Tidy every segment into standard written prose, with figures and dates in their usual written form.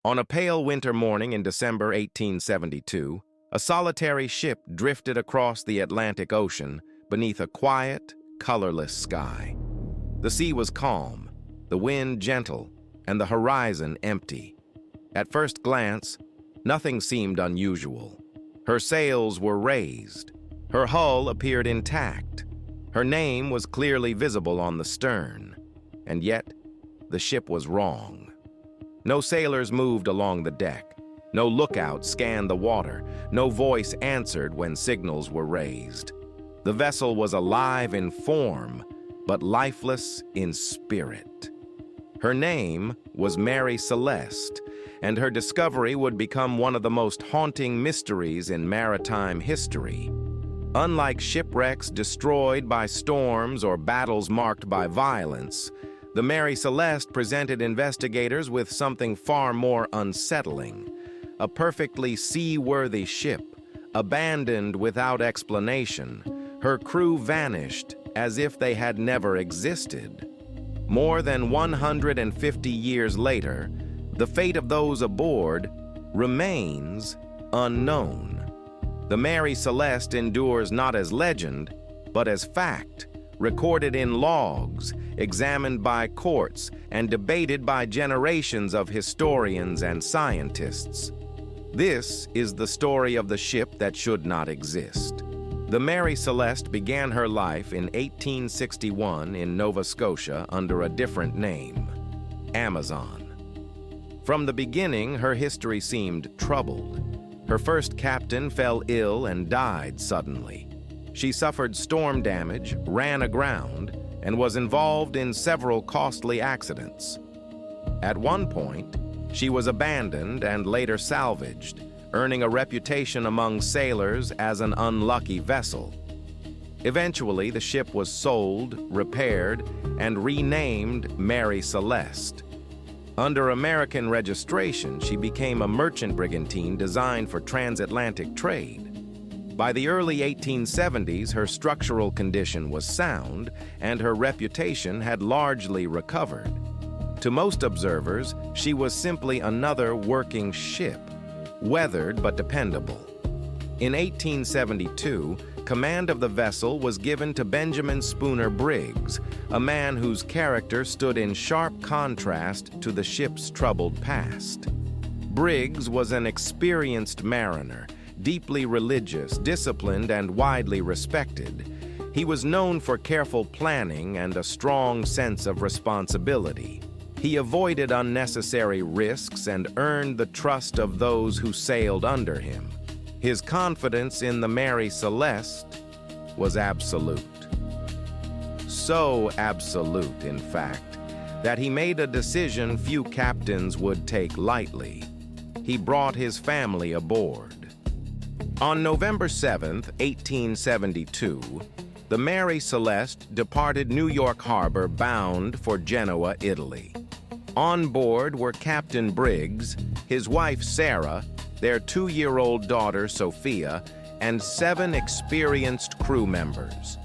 On a pale winter morning in December 1872, a solitary ship drifted across the Atlantic Ocean beneath a quiet, colorless sky. The sea was calm, the wind gentle, and the horizon empty. At first glance, nothing seemed unusual. Her sails were raised. Her hull appeared intact. Her name was clearly visible on the stern. And yet, the ship was wrong. No sailors moved along the deck. No lookout scanned the water. No voice answered when signals were raised. The vessel was alive in form, but lifeless in spirit. Her name was Mary Celeste, and her discovery would become one of the most haunting mysteries in maritime history. Unlike shipwrecks destroyed by storms or battles marked by violence, the Mary Celeste presented investigators with something far more unsettling. A perfectly seaworthy ship, abandoned without explanation, her crew vanished as if they had never existed. More than 150 years later, the fate of those aboard remains unknown. The Mary Celeste endures not as legend, but as fact, recorded in logs, examined by courts, and debated by generations of historians and scientists. This is the story of the ship that should not exist. The Mary Celeste began her life in 1861 in Nova Scotia under a different name, Amazon. From the beginning, her history seemed troubled. Her first captain fell ill and died suddenly. She suffered storm damage, ran aground, and was involved in several costly accidents. At one point, she was abandoned and later salvaged, earning a reputation among sailors as an unlucky vessel. Eventually, the ship was sold, repaired, and renamed Mary Celeste. Under American registration, she became a merchant brigantine designed for transatlantic trade. By the early 1870s, her structural condition was sound, and her reputation had largely recovered. To most observers, she was simply another working ship, weathered but dependable. In 1872, command of the vessel was given to Benjamin Spooner Briggs, a man whose character stood in sharp contrast to the ship's troubled past. Briggs was an experienced mariner, deeply religious, disciplined, and widely respected. He was known for careful planning and a strong sense of responsibility. He avoided unnecessary risks and earned the trust of those who sailed under him. His confidence in the Mary Celeste was absolute. So absolute, in fact, that he made a decision few captains would take lightly. He brought his family aboard. On November 7, 1872, the Mary Celeste departed New York Harbor bound for Genoa, Italy. On board were Captain Briggs, his wife Sarah, their 2-year-old daughter Sophia, and 7 experienced crew members.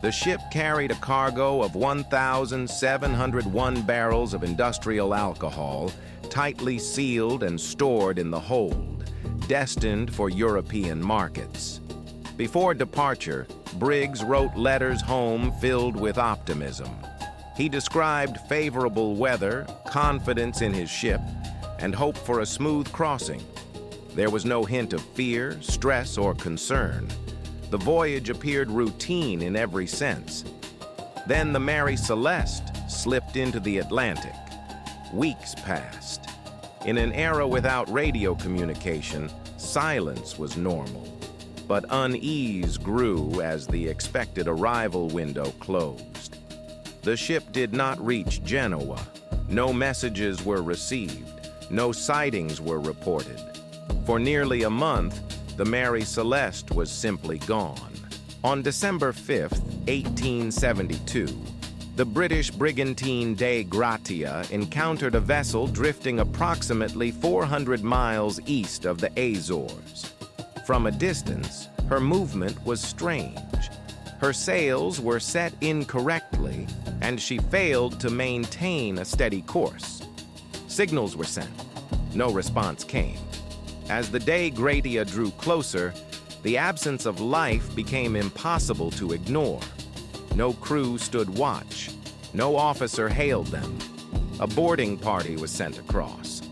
The ship carried a cargo of 1,701 barrels of industrial alcohol, tightly sealed and stored in the hold, destined for European markets. Before departure, Briggs wrote letters home filled with optimism. He described favorable weather, confidence in his ship, and hope for a smooth crossing. There was no hint of fear, stress, or concern. The voyage appeared routine in every sense. Then the Mary Celeste slipped into the Atlantic. Weeks passed. In an era without radio communication, silence was normal. But unease grew as the expected arrival window closed. The ship did not reach Genoa. No messages were received. No sightings were reported. For nearly a month, the Mary Celeste was simply gone. On December 5, 1872, the British brigantine Dei Gratia encountered a vessel drifting approximately 400 miles east of the Azores. From a distance, her movement was strange. Her sails were set incorrectly, and she failed to maintain a steady course. Signals were sent, No response came. As the day Gratia drew closer, the absence of life became impossible to ignore. No crew stood watch. No officer hailed them. A boarding party was sent across.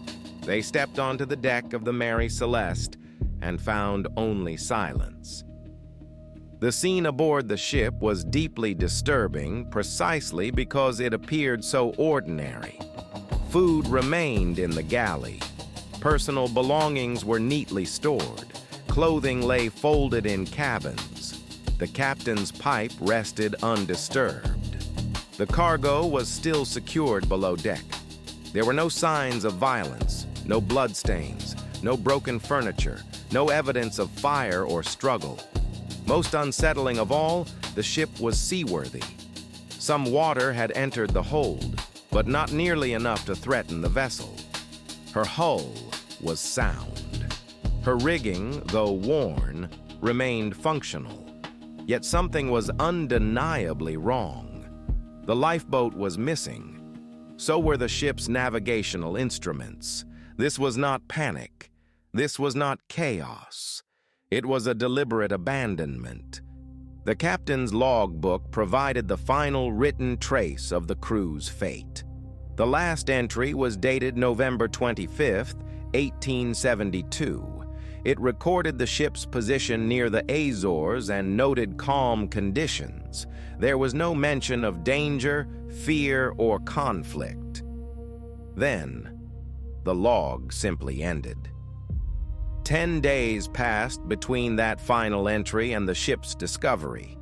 They stepped onto the deck of the Mary Celeste and found only silence. The scene aboard the ship was deeply disturbing precisely because it appeared so ordinary. Food remained in the galley. Personal belongings were neatly stored. Clothing lay folded in cabins. The captain's pipe rested undisturbed. The cargo was still secured below deck. There were no signs of violence, no bloodstains, no broken furniture, no evidence of fire or struggle. Most unsettling of all, the ship was seaworthy. Some water had entered the hold, but not nearly enough to threaten the vessel. Her hull was sound. Her rigging, though worn, remained functional. Yet something was undeniably wrong. The lifeboat was missing. So were the ship's navigational instruments. This was not panic. This was not chaos. It was a deliberate abandonment. The captain's logbook provided the final written trace of the crew's fate. The last entry was dated November 25, 1872. It recorded the ship's position near the Azores and noted calm conditions. There was no mention of danger, fear, or conflict. Then, the log simply ended. 10 days passed between that final entry and the ship's discovery.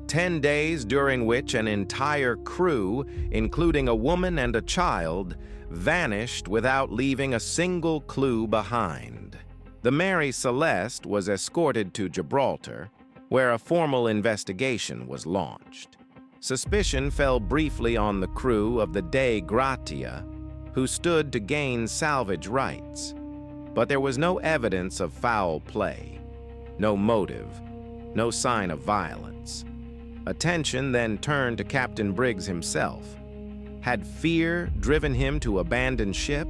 10 days during which an entire crew, including a woman and a child, vanished without leaving a single clue behind. The Mary Celeste was escorted to Gibraltar, where a formal investigation was launched. Suspicion fell briefly on the crew of the Dei Gratia, who stood to gain salvage rights. But there was no evidence of foul play, no motive, no sign of violence. Attention then turned to Captain Briggs himself. Had fear driven him to abandon ship?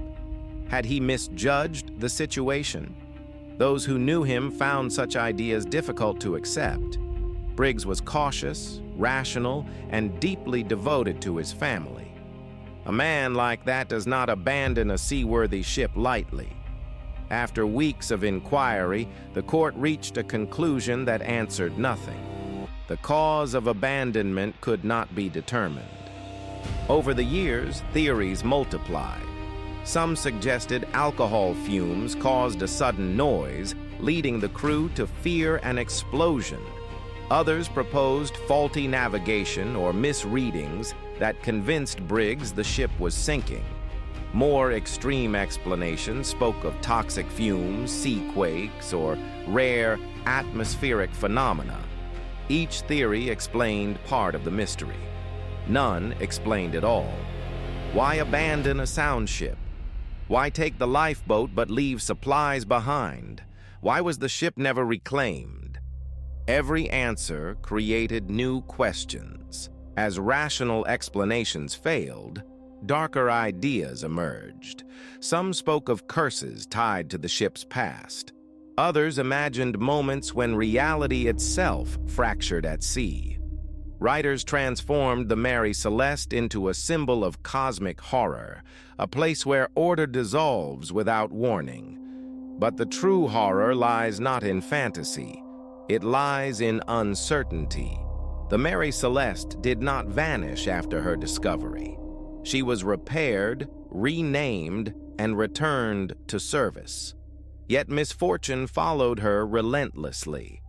Had he misjudged the situation? Those who knew him found such ideas difficult to accept. Briggs was cautious, rational, and deeply devoted to his family. A man like that does not abandon a seaworthy ship lightly. After weeks of inquiry, the court reached a conclusion that answered nothing. The cause of abandonment could not be determined. Over the years, theories multiplied. Some suggested alcohol fumes caused a sudden noise, leading the crew to fear an explosion. Others proposed faulty navigation or misreadings that convinced Briggs the ship was sinking. More extreme explanations spoke of toxic fumes, sea quakes, or rare atmospheric phenomena. Each theory explained part of the mystery. None explained it all. Why abandon a sound ship? Why take the lifeboat but leave supplies behind? Why was the ship never reclaimed? Every answer created new questions. As rational explanations failed, darker ideas emerged. Some spoke of curses tied to the ship's past. Others imagined moments when reality itself fractured at sea. Writers transformed the Mary Celeste into a symbol of cosmic horror, a place where order dissolves without warning. But the true horror lies not in fantasy. It lies in uncertainty. The Mary Celeste did not vanish after her discovery. She was repaired, renamed, and returned to service. Yet misfortune followed her relentlessly.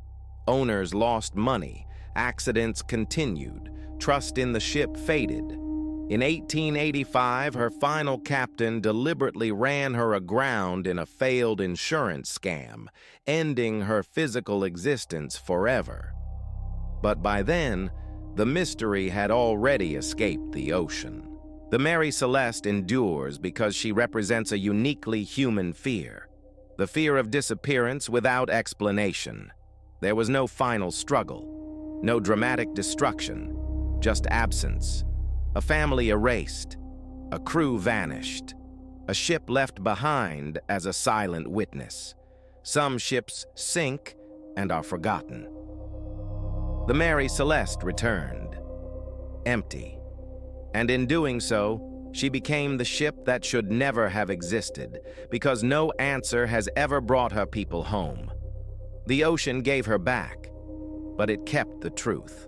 Owners lost money, accidents continued, trust in the ship faded. In 1885, her final captain deliberately ran her aground in a failed insurance scam, ending her physical existence forever. But by then, the mystery had already escaped the ocean. The Mary Celeste endures because she represents a uniquely human fear. The fear of disappearance without explanation. There was no final struggle, no dramatic destruction, just absence. A family erased, a crew vanished, a ship left behind as a silent witness. Some ships sink and are forgotten. The Mary Celeste returned, empty, and in doing so, she became the ship that should never have existed, because no answer has ever brought her people home. The ocean gave her back, but it kept the truth.